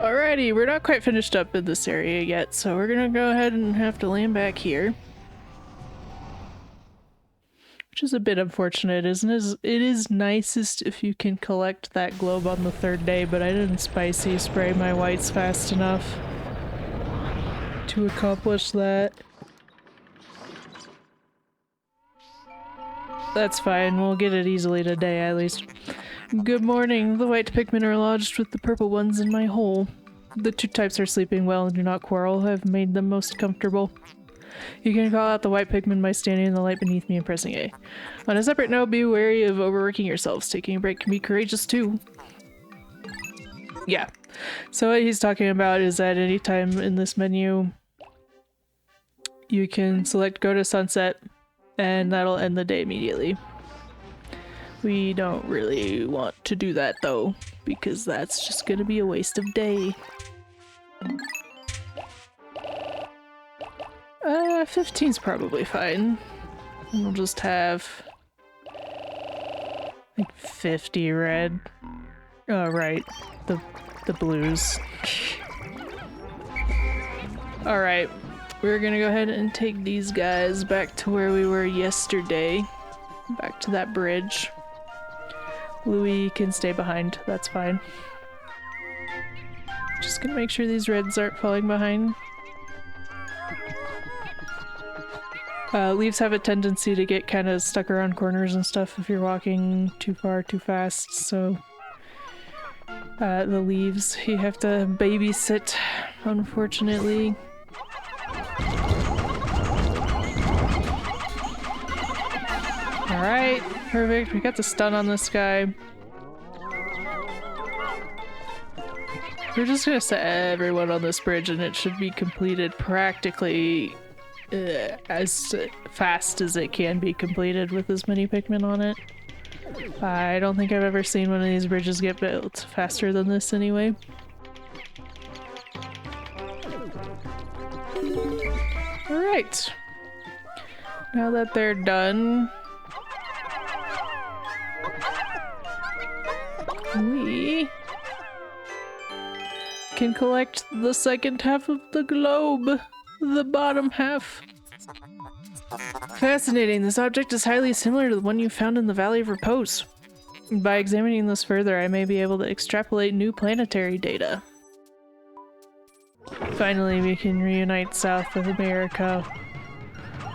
Alrighty, we're not quite finished up in this area yet, so we're gonna go ahead and have to land back here. Which is a bit unfortunate, isn't it? It is nicest if you can collect that globe on the third day, but I didn't spicy spray my whites fast enough to accomplish that. That's fine, we'll get it easily today at least. Good morning, the white Pikmin are lodged with the purple ones in my hole. The two types are sleeping well and do not quarrel. I've made them most comfortable. You can call out the white Pikmin by standing in the light beneath me and pressing A. On a separate note, be wary of overworking yourselves. Taking a break can be courageous too. Yeah. So what he's talking about is that any time in this menu, you can select go to sunset, and that'll end the day immediately. We don't really want to do that though, because that's just gonna be a waste of day. 15's probably fine. We'll just have like 50 red. Oh right, the blues. Alright, we're gonna go ahead and take these guys back to where we were yesterday. Back to that bridge. Louis can stay behind, that's fine. Just gonna make sure these reds aren't falling behind. Leaves have a tendency to get kind of stuck around corners and stuff if you're walking too far too fast, so the leaves you have to babysit, unfortunately. Alright, perfect. We got the stun on this guy. We're just gonna set everyone on this bridge and it should be completed practically as fast as it can be completed with as many Pikmin on it. I don't think I've ever seen one of these bridges get built faster than this anyway. Alright. Now that they're done, we can collect the second half of the globe, the bottom half. Fascinating. This object is highly similar to the one you found in the Valley of Repose. By examining this further, I may be able to extrapolate new planetary data. Finally, we can reunite South America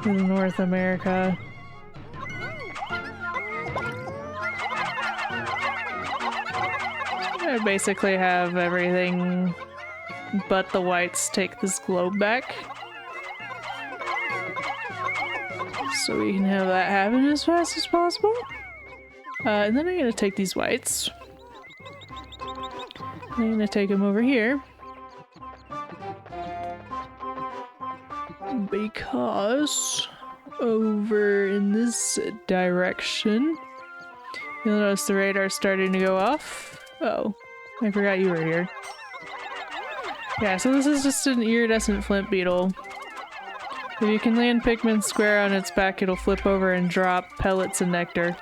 with North America. I basically have everything but the whites take this globe back. So we can have that happen as fast as possible. And then I'm gonna take these whites. I'm gonna take them over here. Because over in this direction, you'll notice the radar's starting to go off. Oh, I forgot you were here. Yeah, so this is just an iridescent flint beetle. If you can land Pikmin square on its back, it'll flip over and drop pellets and nectar.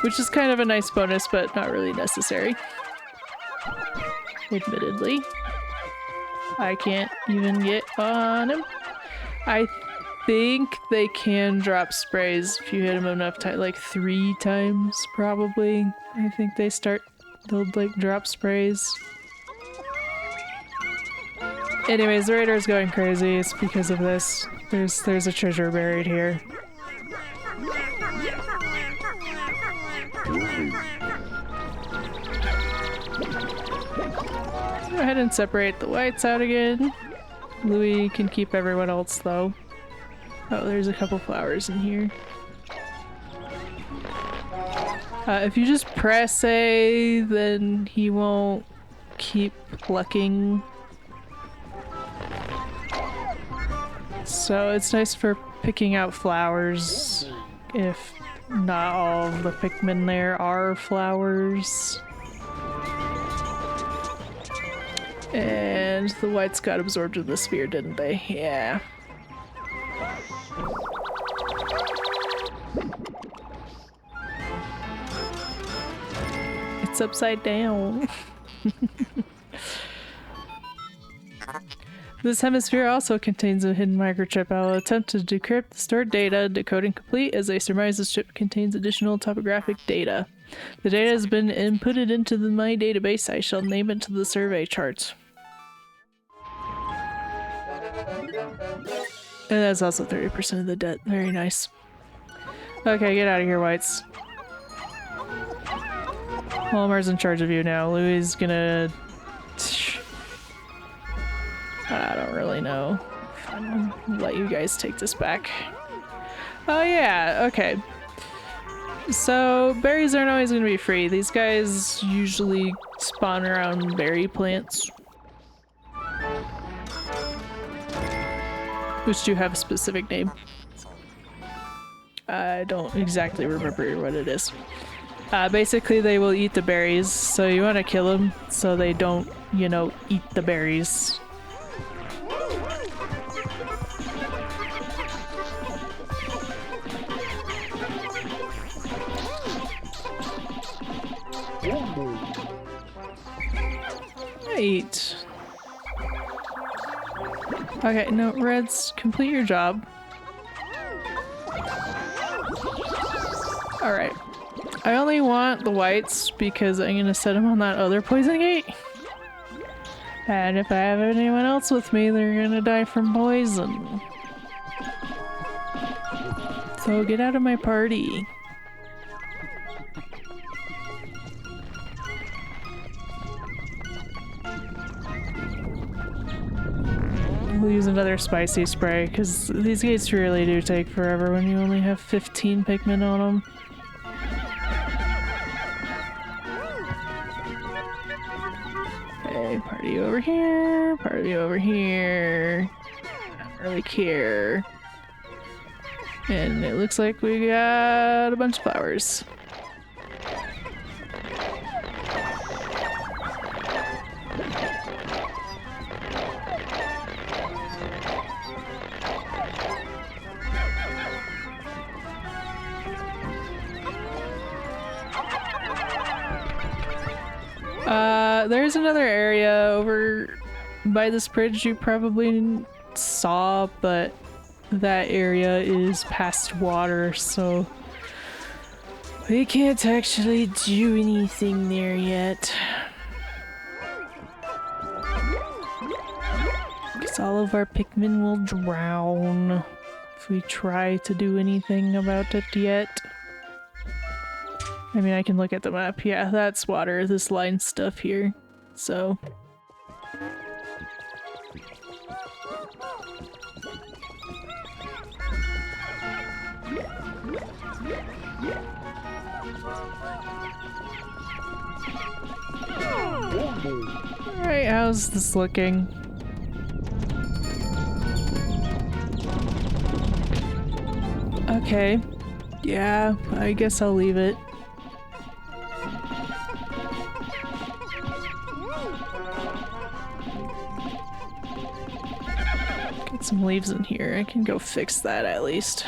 Which is kind of a nice bonus, but not really necessary. Admittedly. I can't even get on him. I think they can drop sprays if you hit them enough times, like 3 times probably. I think they'll like drop sprays. Anyways, the radar's going crazy. It's because of this. There's a treasure buried here. Go ahead and separate the whites out again. Louis can keep everyone else though. Oh, there's a couple flowers in here. If you just press A, then he won't keep plucking. So it's nice for picking out flowers if not all of the Pikmin there are flowers. And the whites got absorbed in the sphere, didn't they? Yeah. It's upside down. This hemisphere also contains a hidden microchip. I will attempt to decrypt the stored data. Decoding complete, as I surmise this chip contains additional topographic data. The data has been inputted into my database. I shall name it to the survey chart. And that's also 30% of the debt. Very nice. Okay, get out of here, Whites. Walmar's in charge of you now. Louis is gonna... I don't really know. I'll let you guys take this back. Oh yeah, okay. So, berries aren't always gonna be free. These guys usually spawn around berry plants. Which do have a specific name. I don't exactly remember what it is. Basically, they will eat the berries, so you want to kill them so they don't, you know, eat the berries. Right. Okay, no, Reds, complete your job. Alright. I only want the Whites because I'm gonna set them on that other poison gate. And if I have anyone else with me, they're gonna die from poison. So get out of my party. We'll use another spicy spray, because these gates really do take forever when you only have 15 Pikmin on them. Okay, party over here, party over here. I don't really care. And it looks like we got a bunch of flowers. There's another area over by this bridge you probably saw, but that area is past water, so we can't actually do anything there yet. Because all of our Pikmin will drown if we try to do anything about it yet. I mean, I can look at the map. Yeah, that's water, this line stuff here. So... Alright, how's this looking? Okay. Yeah, I guess I'll leave it. Get some leaves in here. I can go fix that at least.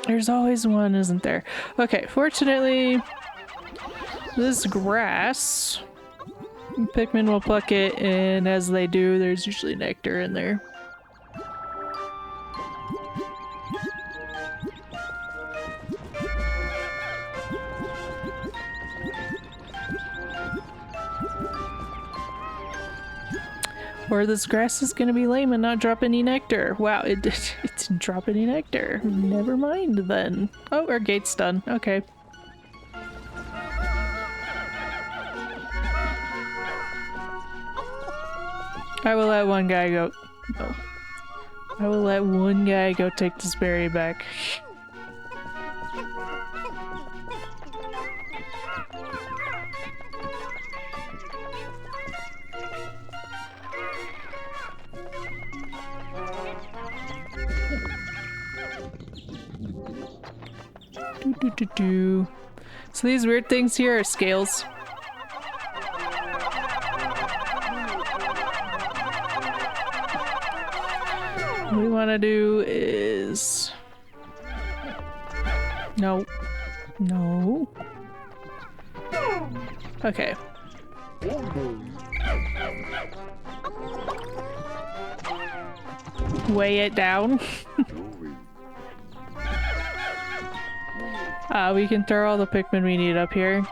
There's always one, isn't there? Okay, fortunately, this grass, Pikmin will pluck it, and as they do, there's usually nectar in there. Or this grass is gonna be lame and not drop any nectar. Wow, it didn't drop any nectar. Never mind then. Oh, our gate's done. Okay. I will let one guy go. No. I will let one guy go take this berry back. So these weird things here are scales. What we want to do is... No. No. Okay. Weigh it down. We can throw all the Pikmin we need up here.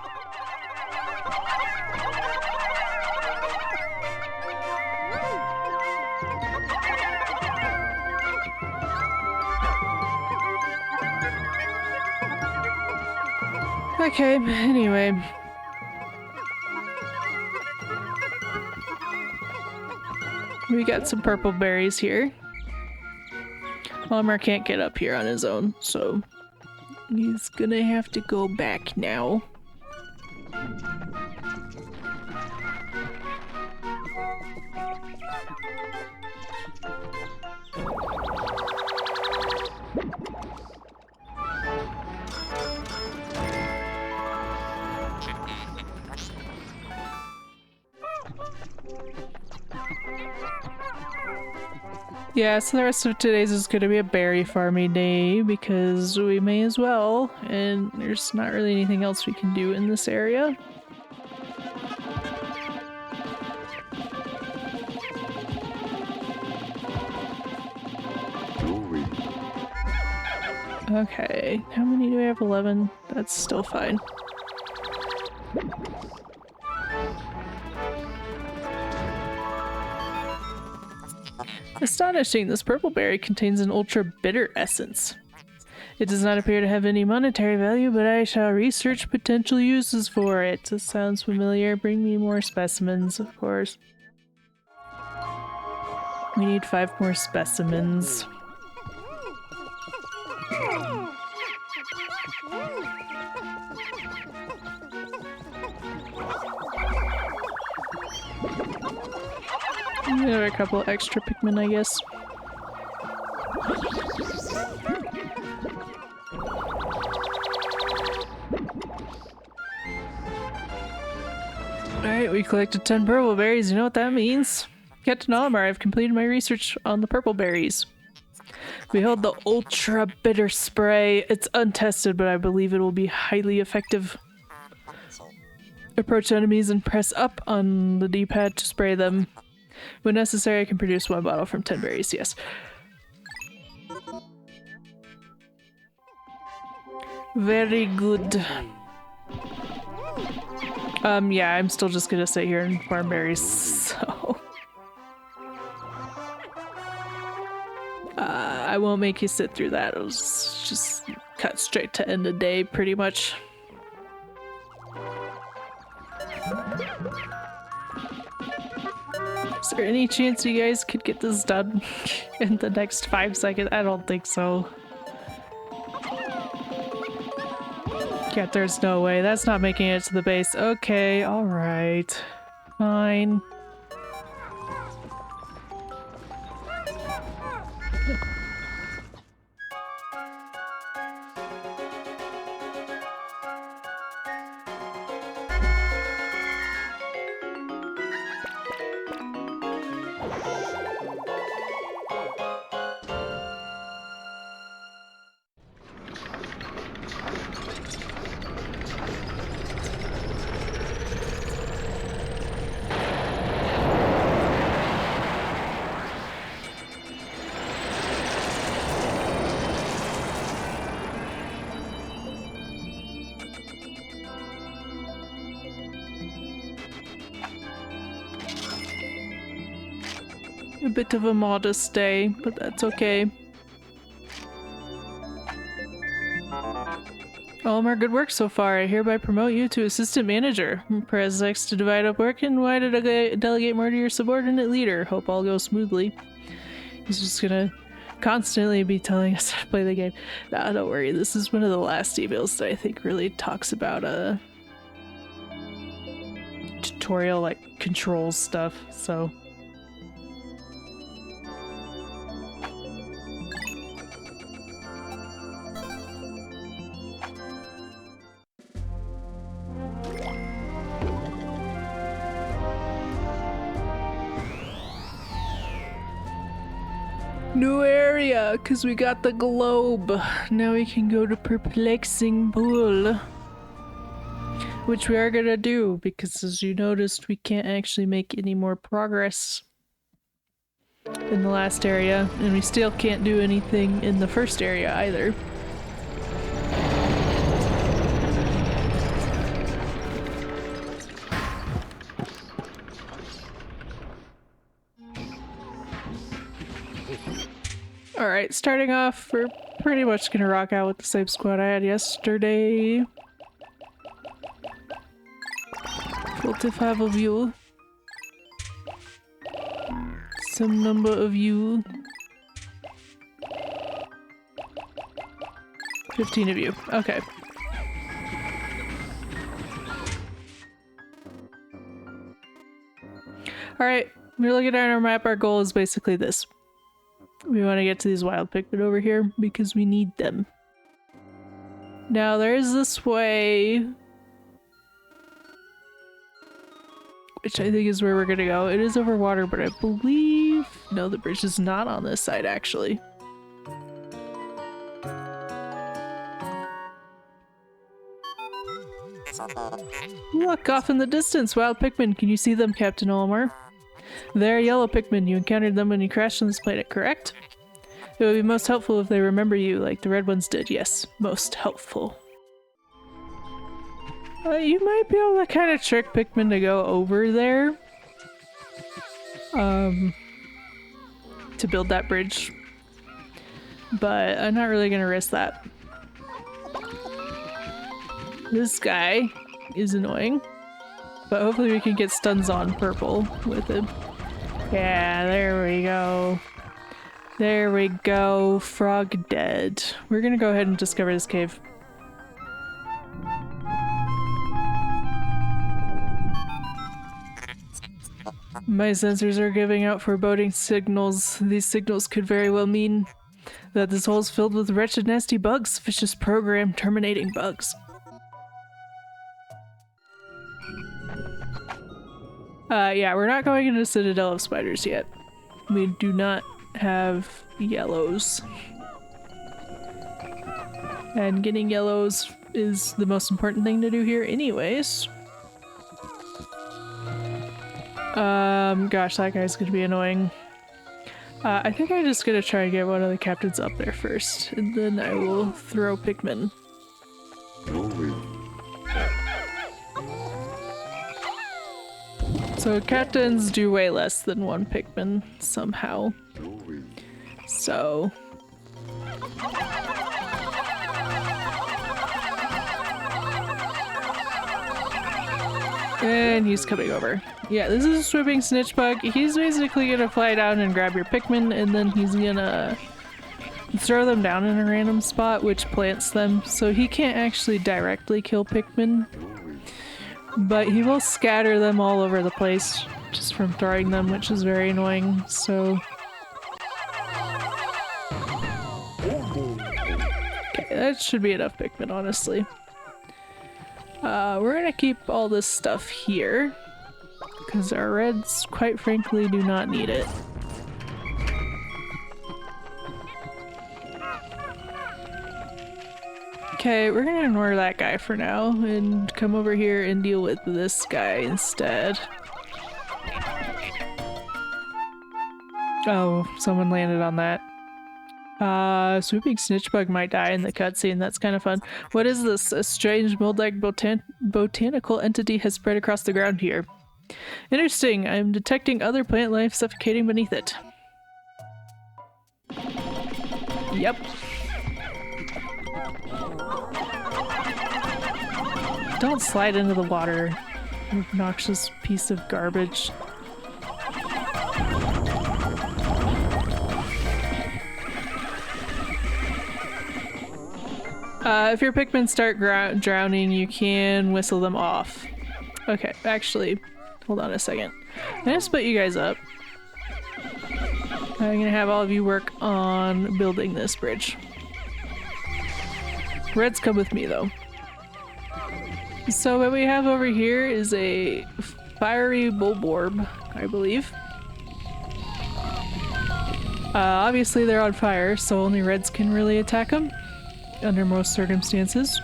Okay, anyway. We got some purple berries here. Elmer can't get up here on his own, so he's gonna have to go back now. Yeah, so the rest of today's is gonna be a berry farming day because we may as well, and there's not really anything else we can do in this area. Okay, how many do we have? 11? That's still fine. Astonishing, this purple berry contains an ultra bitter essence. It does not appear to have any monetary value, but I shall research potential uses for it. This sounds familiar. Bring me more specimens, of course. We need 5 more specimens. There are a couple extra Pikmin, I guess. Alright, we collected 10 purple berries. You know what that means? Captain Olimar, I've completed my research on the purple berries. Behold the ultra bitter spray. It's untested, but I believe it will be highly effective. Approach enemies and press up on the D-pad to spray them. When necessary, I can produce 1 bottle from 10 berries, yes. Very good. Yeah, I'm still just gonna sit here and farm berries, so... I won't make you sit through that. It'll just cut straight to end of day, pretty much. Is there any chance you guys could get this done in the next 5 seconds? I don't think so. Yeah, there's no way. That's not making it to the base. Okay, alright. Fine. A bit of a modest day, but that's okay. Olimar, good work so far. I hereby promote you to assistant manager. Press X to divide up work and Y to delegate more to your subordinate leader. Hope all goes smoothly. He's just gonna constantly be telling us how to play the game. Nah, don't worry. This is one of the last emails that I think really talks about tutorial, like, controls stuff, so... New area, because we got the globe. Now we can go to Perplexing Pool. Which we are gonna do, because as you noticed, we can't actually make any more progress in the last area, and we still can't do anything in the first area either. Alright, starting off, we're pretty much gonna rock out with the same squad I had yesterday. To have of you. Some number of you. 15 of you. Okay. Alright, we're looking at our map. Our goal is basically this. We want to get to these wild Pikmin over here because we need them. Now there's this way, which I think is where we're gonna go. It is over water, but I believe... No, the bridge is not on this side, actually. Look, off in the distance! Wild Pikmin! Can you see them, Captain Olimar? They're yellow Pikmin. You encountered them when you crashed on this planet, correct? It would be most helpful if they remember you, like the red ones did. Yes, most helpful. You might be able to kind of trick Pikmin to go over there. To build that bridge. But I'm not really gonna risk that. This guy is annoying. But hopefully we can get stuns on purple with him. Yeah, there we go. There we go. Frog dead. We're gonna go ahead and discover this cave. My sensors are giving out foreboding signals. These signals could very well mean that this hole is filled with wretched, nasty bugs. Vicious program terminating bugs. Yeah, we're not going into Citadel of Spiders yet. We do not have yellows. And getting yellows is the most important thing to do here anyways. Gosh, that guy's gonna be annoying. I think I'm just gonna try and get one of the captains up there first, and then I will throw Pikmin. So captains do way less than one Pikmin, somehow. So... And he's coming over. Yeah, this is a swooping snitch bug. He's basically gonna fly down and grab your Pikmin, and then he's gonna throw them down in a random spot, which plants them. So he can't actually directly kill Pikmin, but he will scatter them all over the place just from throwing them, which is very annoying. So... Okay, that should be enough Pikmin, honestly. We're gonna keep all this stuff here, because our reds, quite frankly, do not need it. Okay, we're gonna ignore that guy for now, and come over here and deal with this guy instead. Oh, someone landed on that. Swooping snitchbug might die in the cutscene. That's kind of fun. What is this? A strange mold-like botanical entity has spread across the ground here. Interesting. I'm detecting other plant life suffocating beneath it. Yep. Don't slide into the water, you obnoxious piece of garbage. If your Pikmin start drowning, you can whistle them off. Okay, actually, hold on a second. I'm gonna split you guys up. I'm gonna have all of you work on building this bridge. Reds, come with me though. So what we have over here is a fiery bulborb, I believe. Obviously they're on fire, so only reds can really attack them under most circumstances.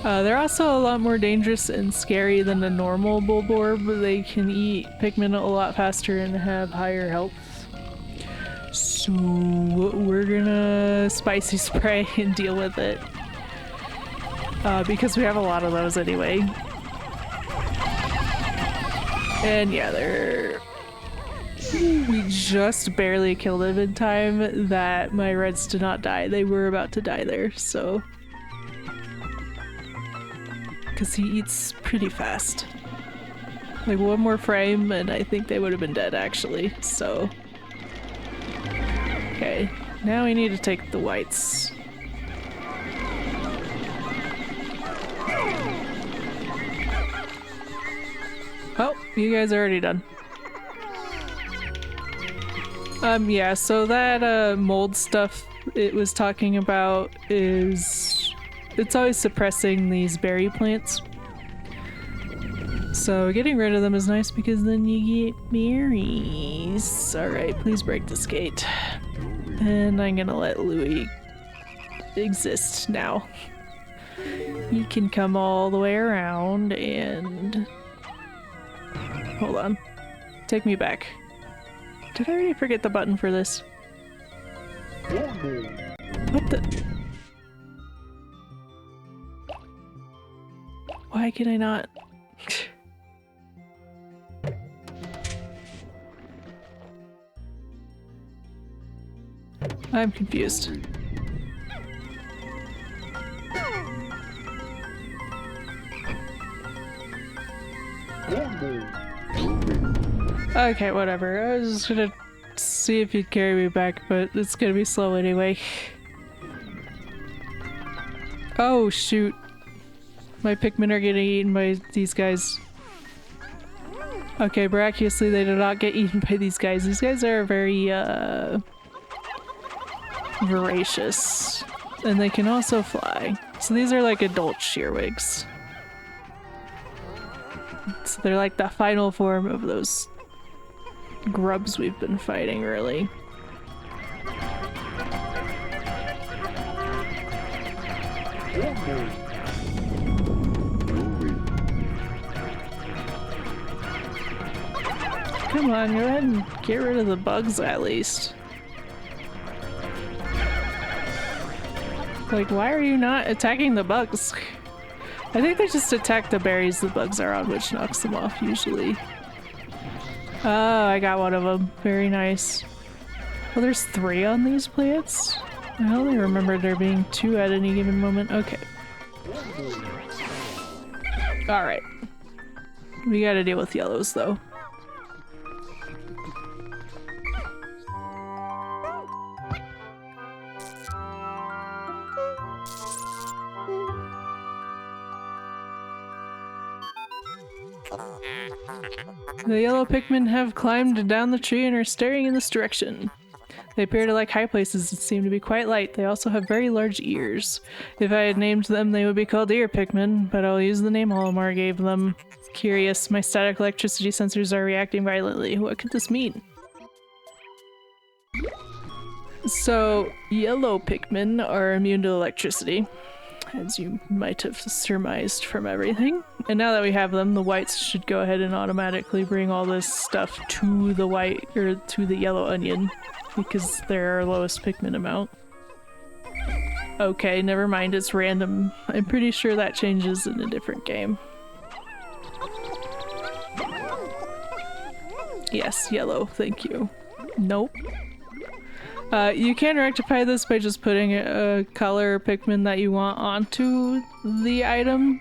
They're also a lot more dangerous and scary than a normal Bulborb. They can eat Pikmin a lot faster and have higher health. So we're gonna spicy spray and deal with it. Because we have a lot of those anyway. And yeah, we just barely killed him in time that my reds did not die. They were about to die there, so... Because he eats pretty fast. Like one more frame and I think they would have been dead actually, so... Okay, now we need to take the whites. Oh, you guys are already done. Yeah, so that mold stuff it was talking about is... It's always suppressing these berry plants. So getting rid of them is nice because then you get berries. Alright, please break this gate. And I'm gonna let Louie exist now. He can come all the way around and... Hold on. Take me back. Did I already forget the button for this? What the... Why can I not? I'm confused. Okay, whatever. I was just gonna see if you'd carry me back, but it's gonna be slow anyway. Oh shoot. My Pikmin are getting eaten by these guys. Okay, miraculously they do not get eaten by these guys. These guys are very, voracious. And they can also fly. So these are like adult shearwigs. So they're like the final form of those grubs we've been fighting, really. Come on, go ahead and get rid of the bugs at least. Like, why are you not attacking the bugs? I think they just attack the berries the bugs are on, which knocks them off usually. Oh, I got one of them. Very nice. Well, there's 3 on these plants? I only remember there being 2 at any given moment. Okay. Alright. We gotta deal with yellows though. The yellow Pikmin have climbed down the tree and are staring in this direction. They appear to like high places and seem to be quite light. They also have very large ears. If I had named them, they would be called ear Pikmin, but I'll use the name Olimar gave them. Curious, my static electricity sensors are reacting violently. What could this mean? So, yellow Pikmin are immune to electricity, as you might have surmised from everything. And now that we have them, the whites should go ahead and automatically bring all this stuff to the white, or to the yellow onion, because they're our lowest Pikmin amount. Okay, never mind, it's random. I'm pretty sure that changes in a different game. Yes, yellow, thank you. Nope. You can rectify this by just putting a color Pikmin that you want onto the item.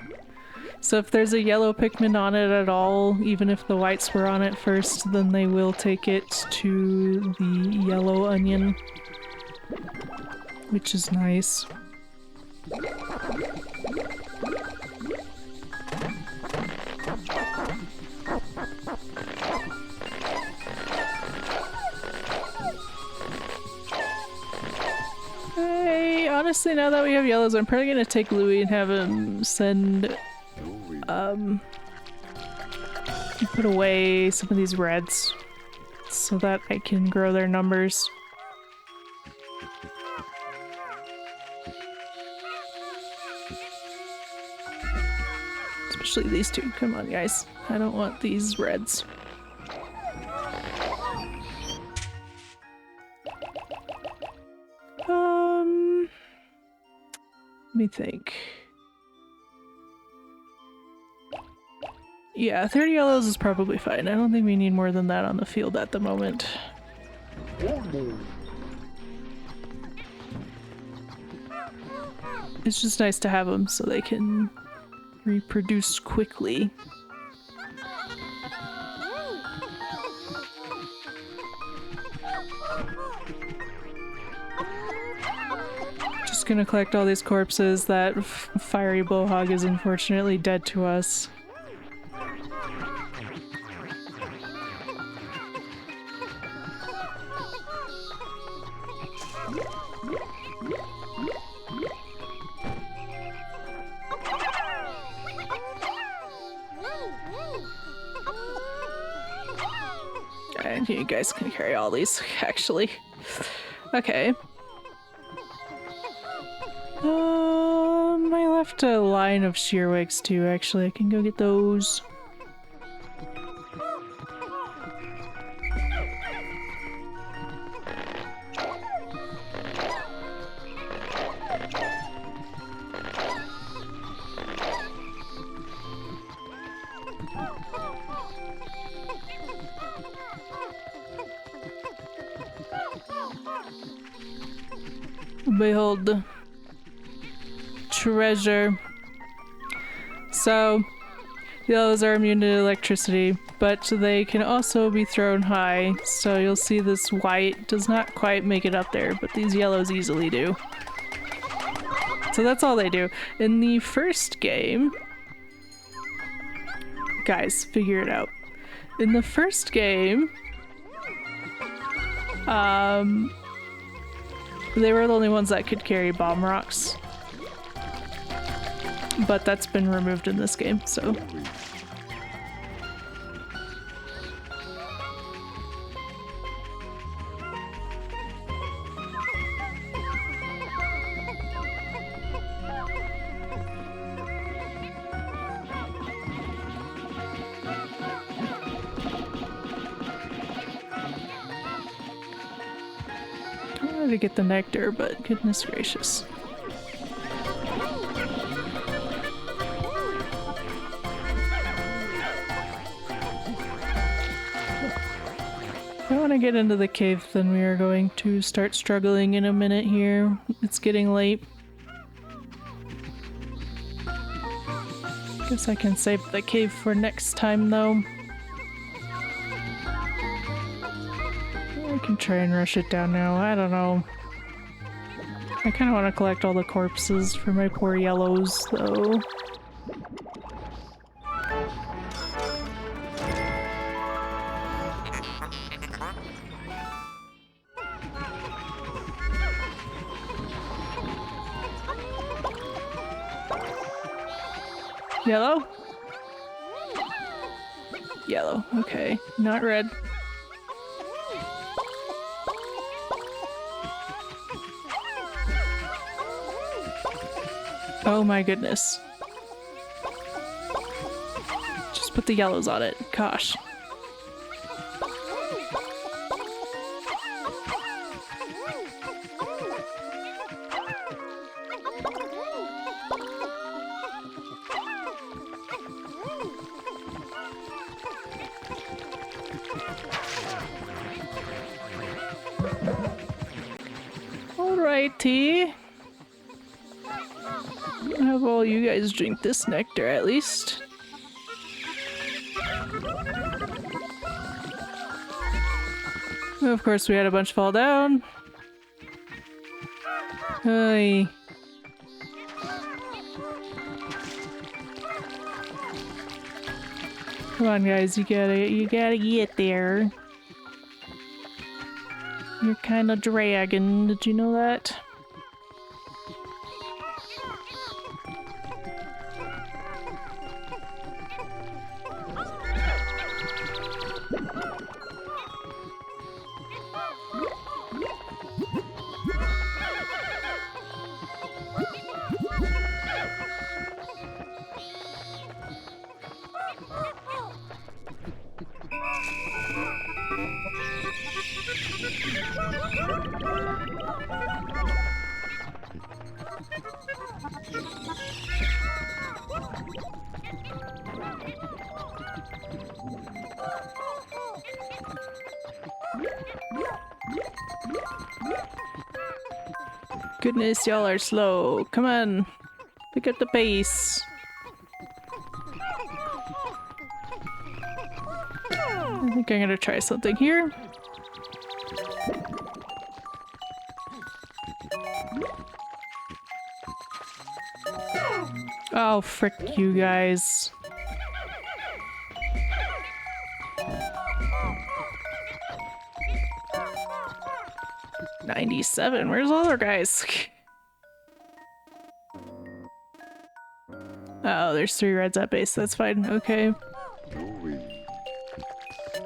So if there's a yellow Pikmin on it at all, even if the whites were on it first, then they will take it to the yellow onion, which is nice. Hey, honestly, now that we have yellows, I'm probably gonna take Louie and have him send, put away some of these reds. so that I can grow their numbers. Especially these two. Come on, guys. I don't want these reds. Let me think. Yeah, 30 yellows is probably fine. I don't think we need more than that on the field at the moment. It's just nice to have them so they can reproduce quickly. Just gonna collect all these corpses. That fiery blowhog is unfortunately dead to us. And you guys can carry all these, actually. Okay. I left a line of shearwigs too, actually. I can go get those. Behold the treasure. So, yellows are immune to electricity, but they can also be thrown high. So you'll see this white does not quite make it up there, but these yellows easily do. So that's all they do. In the first game, guys, figure it out. In the first game, they were the only ones that could carry bomb rocks. But that's been removed in this game, so. I wanted to get the nectar, but goodness gracious. If I want to get into the cave, then we are going to start struggling in a minute here. It's getting late. Guess I can save the cave for next time, though. I can try and rush it down now. I don't know. I kind of want to collect all the corpses for my poor yellows, though. Yellow? Yellow, okay. Not red. Oh my goodness. Just put the yellows on it. Gosh. Alrighty. I'll have all you guys drink this nectar at least. Of course, we had a bunch fall down. Hey. Come on, guys, you gotta get there. You're kind of dragging. Did you know that? Goodness, y'all are slow. Come on. Pick up the pace. I think I'm gonna try something here. Oh, frick you guys. $97. Where's the other guys? Oh, there's 3 reds at base. That's fine. Okay.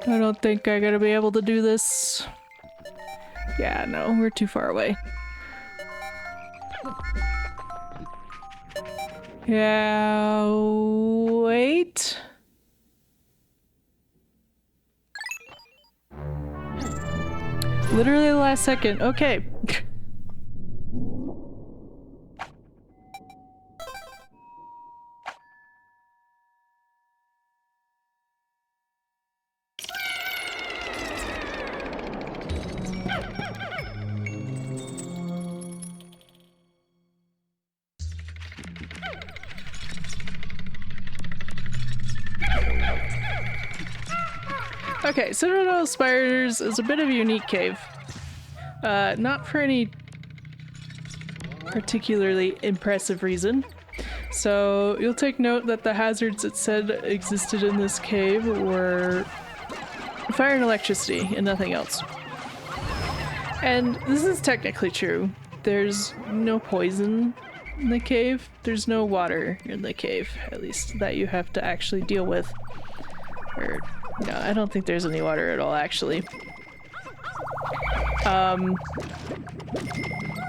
I don't think I'm gonna be able to do this. Yeah, no, we're too far away. Yeah, wait. Literally the last second. Okay. Okay, Citadel Spires is a bit of a unique cave. Not for any particularly impressive reason. So you'll take note that the hazards it said existed in this cave were fire and electricity and nothing else. And this is technically true. There's no poison in the cave. There's no water in the cave, at least that you have to actually deal with. Or, no, I don't think there's any water at all, actually.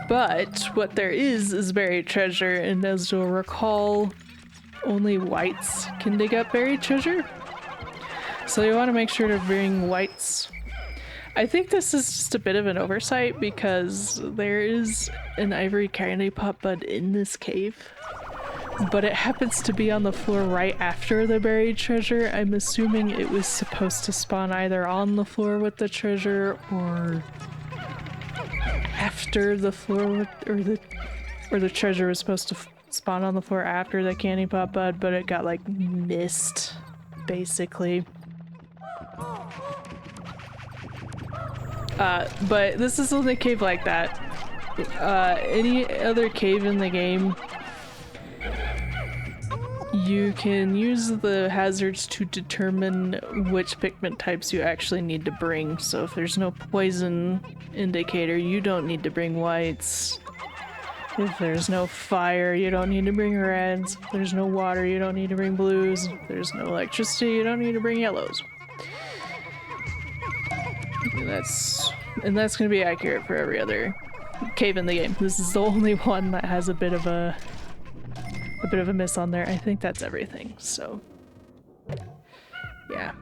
But what there is buried treasure, and as you'll recall, only whites can dig up buried treasure. So you want to make sure to bring whites. I think this is just a bit of an oversight because there is an ivory candy pot bud in this cave, but it happens to be on the floor right after the buried treasure. I'm assuming it was supposed to spawn either on the floor with the treasure or after the floor with, or the treasure was supposed to spawn on the floor after the candy pot bud, but it got like missed basically. But this is the only cave like that. Any other cave in the game, you can use the hazards to determine which Pikmin types you actually need to bring. So if there's no poison indicator, you don't need to bring whites. If there's no fire, you don't need to bring reds. If there's no water, you don't need to bring blues. If there's no electricity, you don't need to bring yellows. And that's going to be accurate for every other cave in the game. This is the only one that has a bit of a miss on there. I think that's everything. So, yeah.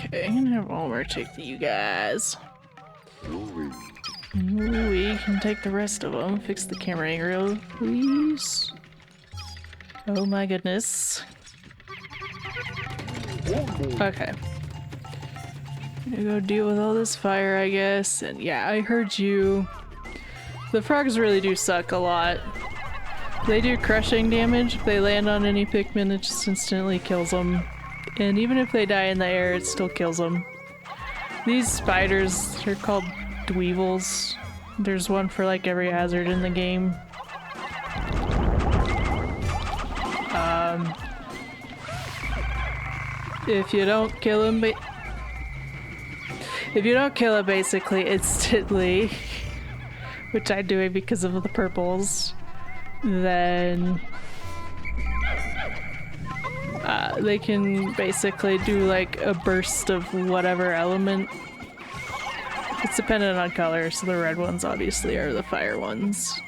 Okay, I'm gonna have Ulmer take you guys. We can take the rest of them. Fix the camera angle, please. Oh my goodness. Okay. Gonna go deal with all this fire, I guess. And yeah, I heard you. The frogs really do suck a lot. They do crushing damage. If they land on any Pikmin, it just instantly kills them. And even if they die in the air, it still kills them. These spiders, they're called dweevils. There's one for like every hazard in the game. If you don't kill him, if you don't kill it basically instantly, which I'm doing because of the purples, then they can basically do like a burst of whatever element. It's dependent on color, so the red ones obviously are the fire ones.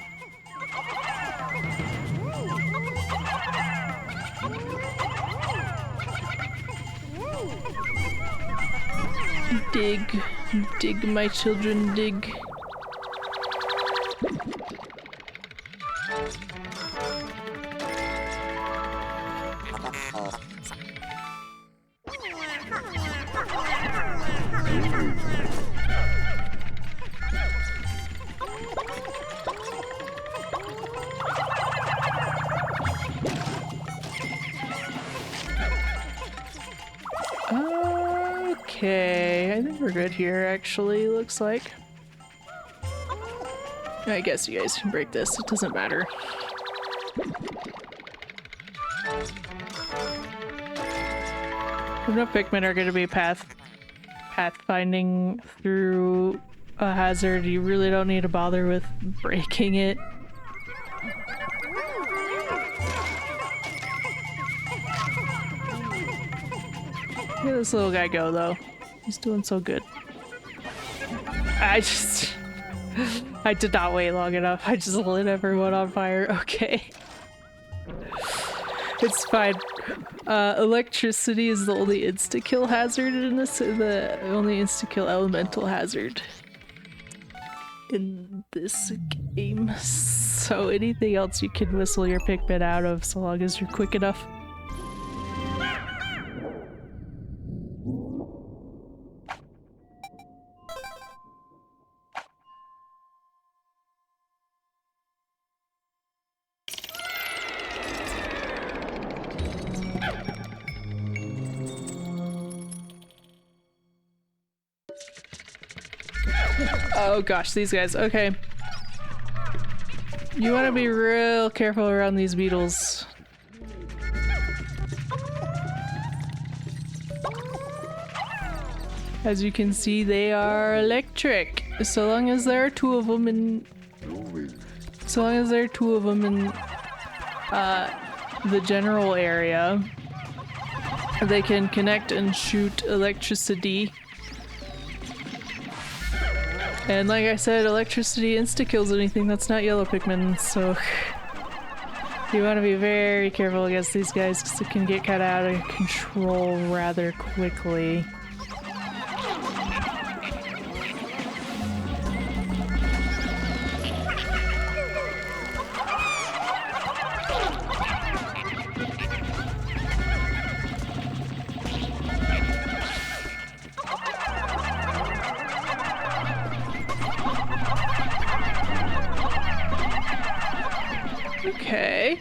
Dig. Dig, my children, dig. Okay, I think we're good here, actually, looks like. I guess you guys can break this, it doesn't matter. No Pikmin are going to be pathfinding through a hazard. You really don't need to bother with breaking it. Look at this little guy go, though. He's doing so good. I did not wait long enough. I just lit everyone on fire. Okay. It's fine. Electricity is the only insta-kill hazard in this, the only insta-kill elemental hazard in this game. So anything else you can whistle your Pikmin out of so long as you're quick enough. Oh gosh, these guys. Okay. You want to be real careful around these beetles. As you can see, they are electric. So long as there are two of them in... So long as there are two of them in the general area, they can connect and shoot electricity. And like I said, electricity insta-kills anything that's not yellow Pikmin, so you want to be very careful against these guys because it can get kind of out of control rather quickly. Okay.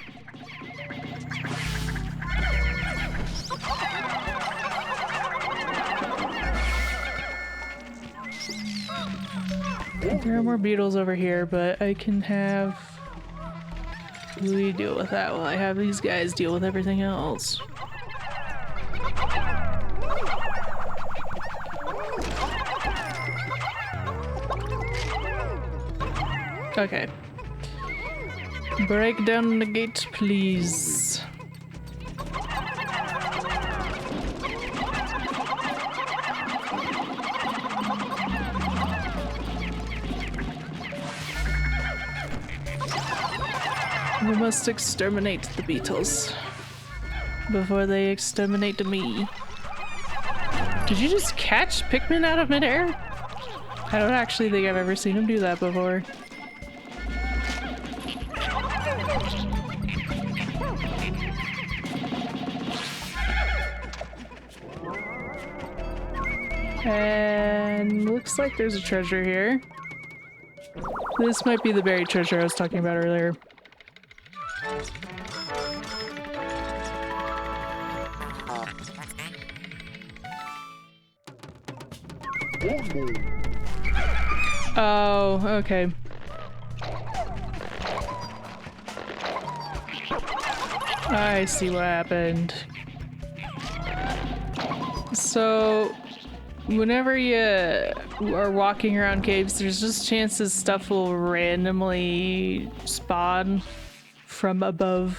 There are more beetles over here, but I can have Louie deal with that while I have these guys deal with everything else. Okay. Break down the gate, please. We must exterminate the beetles before they exterminate me. Did you just catch Pikmin out of midair? I don't actually think I've ever seen him do that before. And looks like there's a treasure here. This might be the buried treasure I was talking about earlier. Oh, okay. I see what happened. So, whenever you are walking around caves, there's just chances stuff will randomly spawn from above.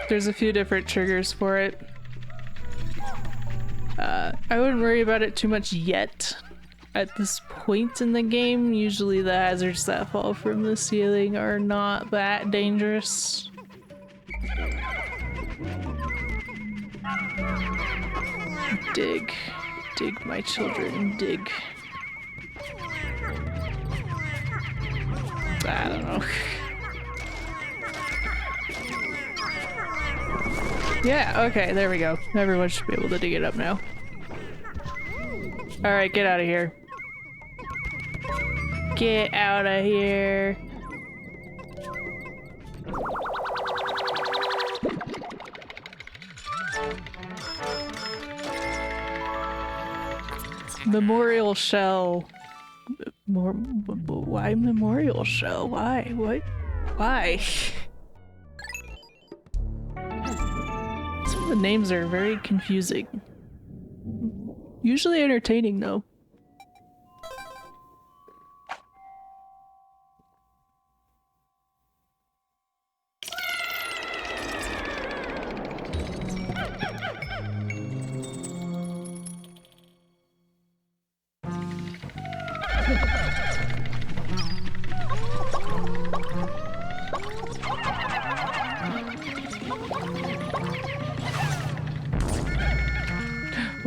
There's a few different triggers for it. I wouldn't worry about it too much yet. At this point in the game, usually the hazards that fall from the ceiling are not that dangerous. Dig. Dig, my children, dig. I don't know. Yeah, okay, there we go. Everyone should be able to dig it up now. Alright, get out of here. Get out of here. Memorial shell. Why memorial shell? Why? What? Why? Some of the names are very confusing. Usually entertaining though.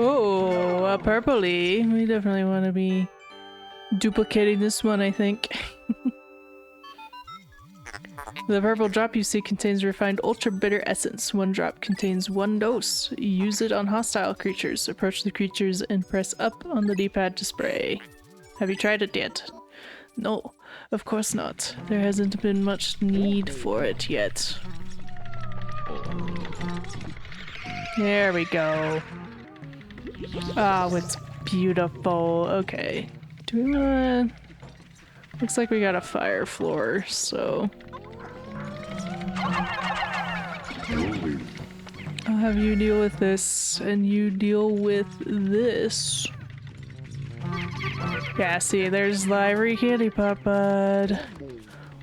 Oh, a purpley. We definitely want to be duplicating this one, I think. The purple drop you see contains refined ultra bitter essence. One drop contains 1 dose. Use it on hostile creatures. Approach the creatures and press up on the D-pad to spray. Have you tried it yet? No, of course not. There hasn't been much need for it yet. There we go. Oh, it's beautiful. Okay. Do we wanna... Looks like we got a fire floor, so... I'll have you deal with this, and you deal with this. Yeah, see, there's the ivory candy pop bud.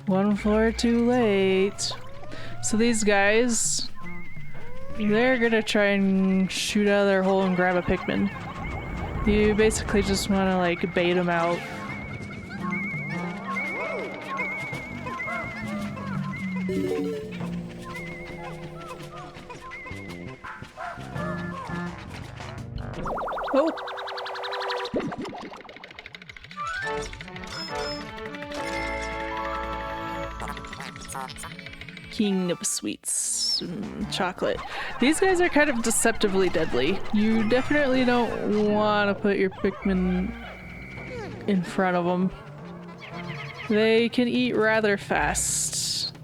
1 floor too late. So these guys... They're gonna try and shoot out of their hole and grab a Pikmin. You basically just wanna, like, bait them out. Oh! King of sweets. Chocolate. These guys are kind of deceptively deadly. You definitely don't want to put your Pikmin in front of them. They can eat rather fast.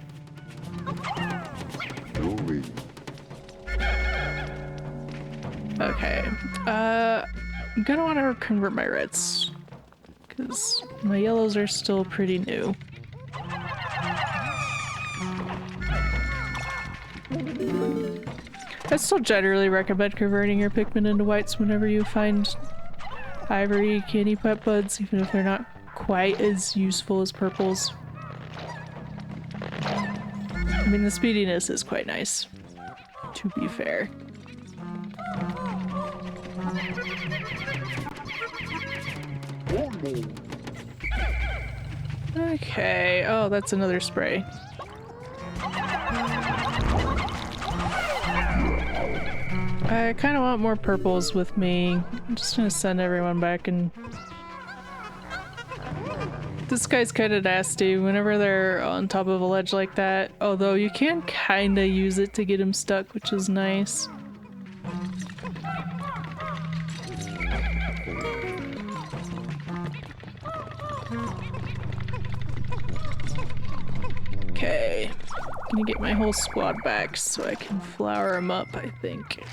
Okay. I'm gonna want to convert my reds. Because my yellows are still pretty new. I still generally recommend converting your Pikmin into whites whenever you find ivory candy pet buds, even if they're not quite as useful as purples. I mean, the speediness is quite nice, to be fair. Okay, oh, that's another spray. I kind of want more purples with me. I'm just gonna send everyone back and... This guy's kind of nasty whenever they're on top of a ledge like that, although you can kind of use it to get him stuck, which is nice. Okay, I'm gonna get my whole squad back so I can flower them up, I think.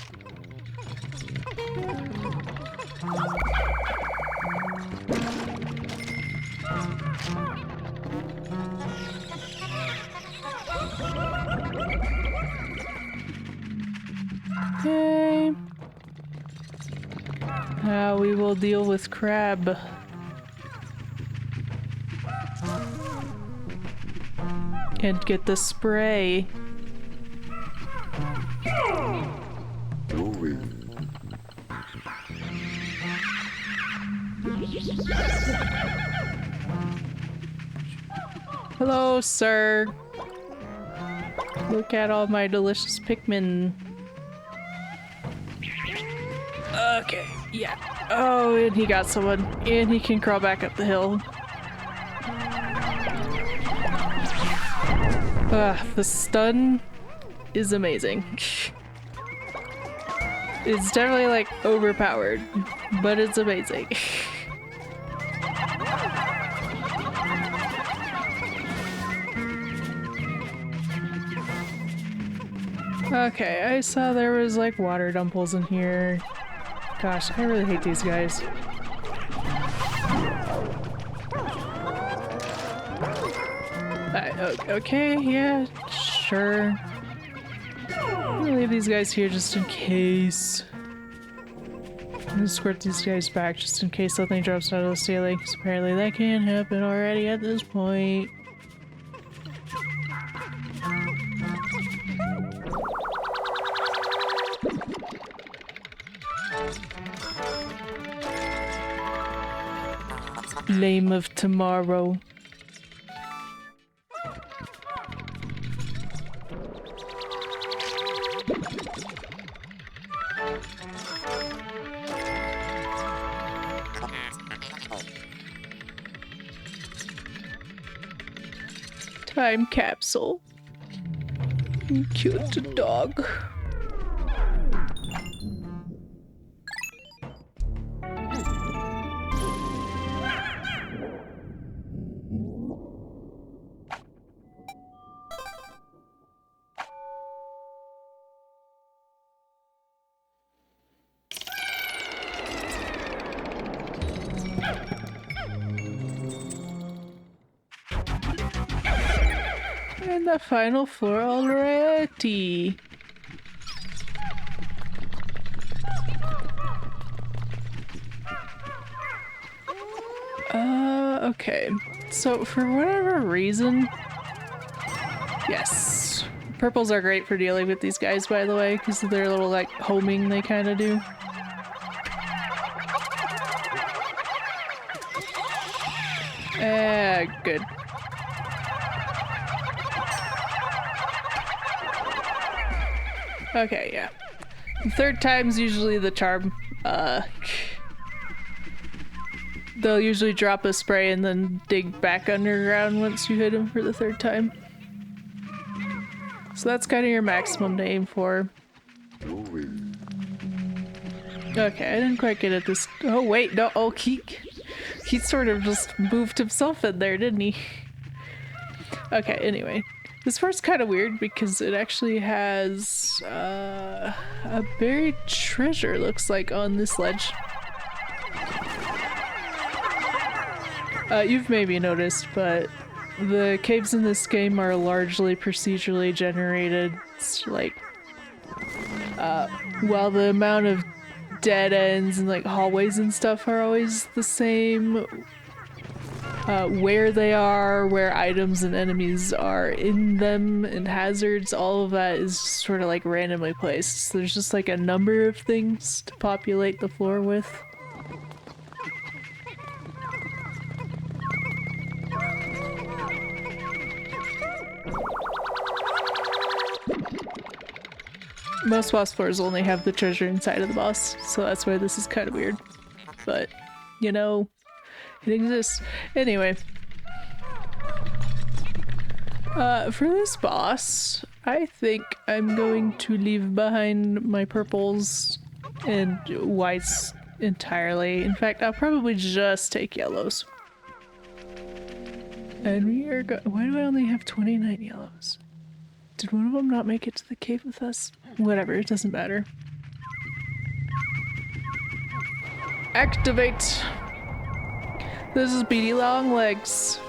Now we will deal with Crab. And get the spray. Hello, sir. Look at all my delicious Pikmin. Okay, yeah. Oh, and he got someone. And he can crawl back up the hill. The stun is amazing. It's definitely like overpowered, but it's amazing. Okay, I saw there was like water dumples in here. Gosh, I really hate these guys. Okay, yeah, sure. I'm gonna leave these guys here just in case. I'm gonna squirt these guys back just in case something drops out of the ceiling, because apparently that can't happen already at this point. Lame of tomorrow. Time capsule. Cute dog. And the final floor already. Okay. So for whatever reason, yes, purples are great for dealing with these guys, by the way, because of their little like homing they kind of do. Good. Okay, yeah. The third time's usually the charm. They'll usually drop a spray and then dig back underground once you hit them for the third time. So that's kind of your maximum to aim for. Okay, I didn't quite get at this. Oh wait, no, oh he sort of just moved himself in there, didn't he? Okay, anyway. This part's kind of weird because it actually has a buried treasure, looks like, on this ledge. You've maybe noticed, but the caves in this game are largely procedurally generated. It's like, while the amount of dead ends and like hallways and stuff are always the same, where they are, where items and enemies are in them, and hazards, all of that is sort of like randomly placed. So there's just like a number of things to populate the floor with. Most boss floors only have the treasure inside of the boss, so that's why this is kind of weird. But, you know, it exists. Anyway. For this boss, I think I'm going to leave behind my purples and whites entirely. In fact, I'll probably just take yellows. And we are why do I only have 29 yellows? Did one of them not make it to the cave with us? Whatever, it doesn't matter. Activate! This is Beady Longlegs.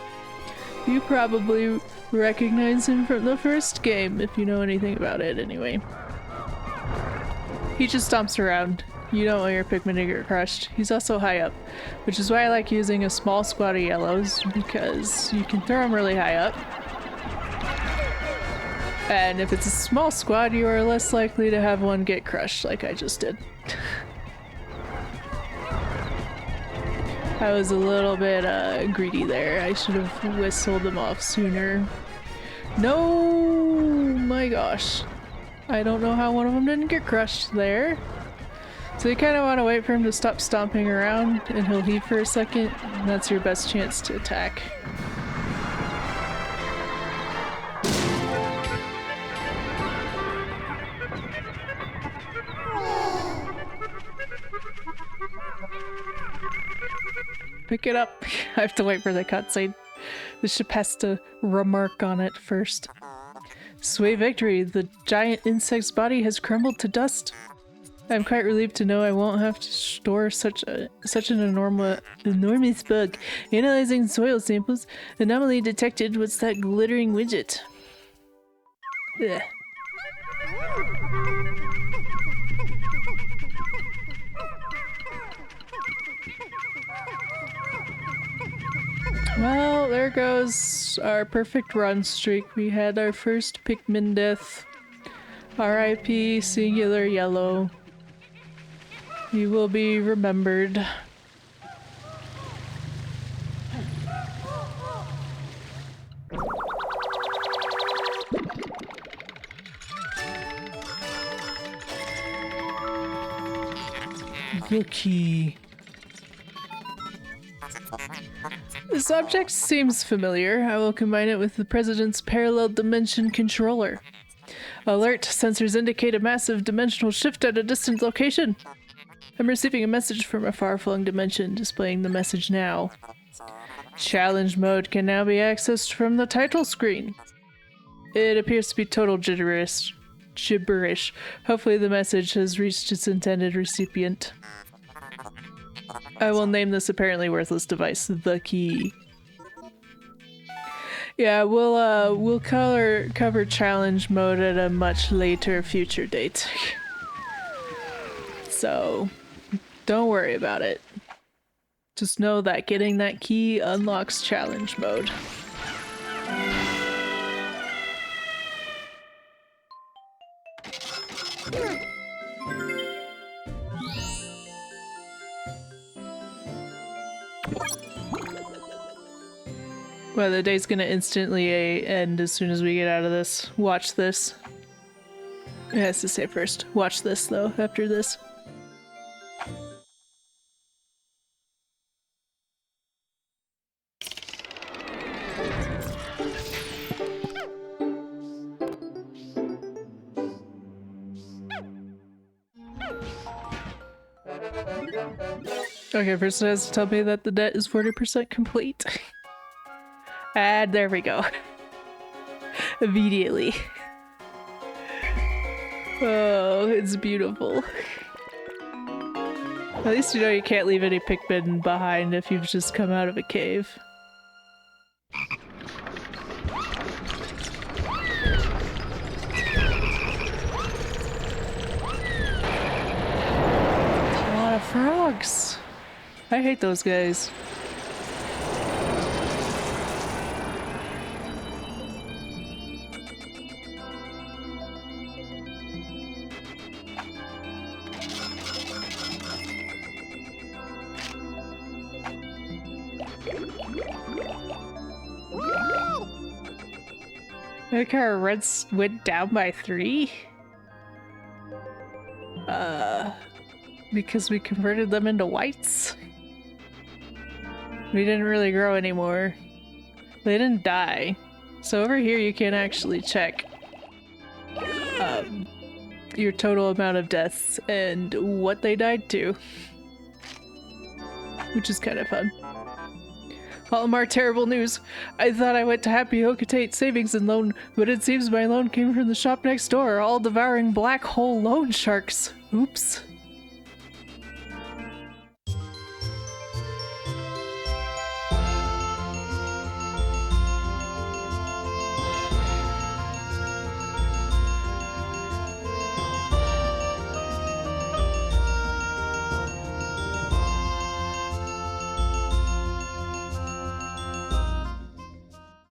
You probably recognize him from the first game, if you know anything about it anyway. He just stomps around. You don't want your Pikmin to get crushed. He's also high up, which is why I like using a small squad of yellows, because you can throw them really high up. And if it's a small squad, you are less likely to have one get crushed like I just did. I was a little bit greedy there. I should have whistled them off sooner. No! My gosh. I don't know how one of them didn't get crushed there. So you kind of want to wait for him to stop stomping around and he'll heave for a second. And that's your best chance to attack. Pick it up. I have to wait for the cutscene. The ship has to remark on it first. Sway victory! The giant insect's body has crumbled to dust. I'm quite relieved to know I won't have to store such an enormous bug. Analyzing soil samples. Anomaly detected. What's that glittering widget? Ugh. Well, there goes our perfect run streak. We had our first Pikmin death. R.I.P. singular yellow. You will be remembered. The key. This object seems familiar. I will combine it with the President's parallel dimension controller. Alert! Sensors indicate a massive dimensional shift at a distant location. I'm receiving a message from a far-flung dimension, displaying the message now. Challenge mode can now be accessed from the title screen. It appears to be total gibberish. Hopefully the message has reached its intended recipient. I will name this apparently worthless device the key. Yeah, we'll cover challenge mode at a much later future date. So don't worry about it. Just know that getting that key unlocks challenge mode. Well, the day's gonna instantly end as soon as we get out of this. Watch this. It has to say first. Watch this, though, after this. Okay, first it has to tell me that the debt is 40% complete. And there we go. Immediately. Oh, it's beautiful. At least you know you can't leave any Pikmin behind if you've just come out of a cave. A lot of frogs. I hate those guys. Like our reds went down by 3? Because we converted them into whites? We didn't really grow anymore. They didn't die. So over here you can actually check your total amount of deaths and what they died to. Which is kind of fun. Olimar, terrible news. I thought I went to Happy Hocotate Savings and Loan, but it seems my loan came from the shop next door, all devouring black hole loan sharks. Oops.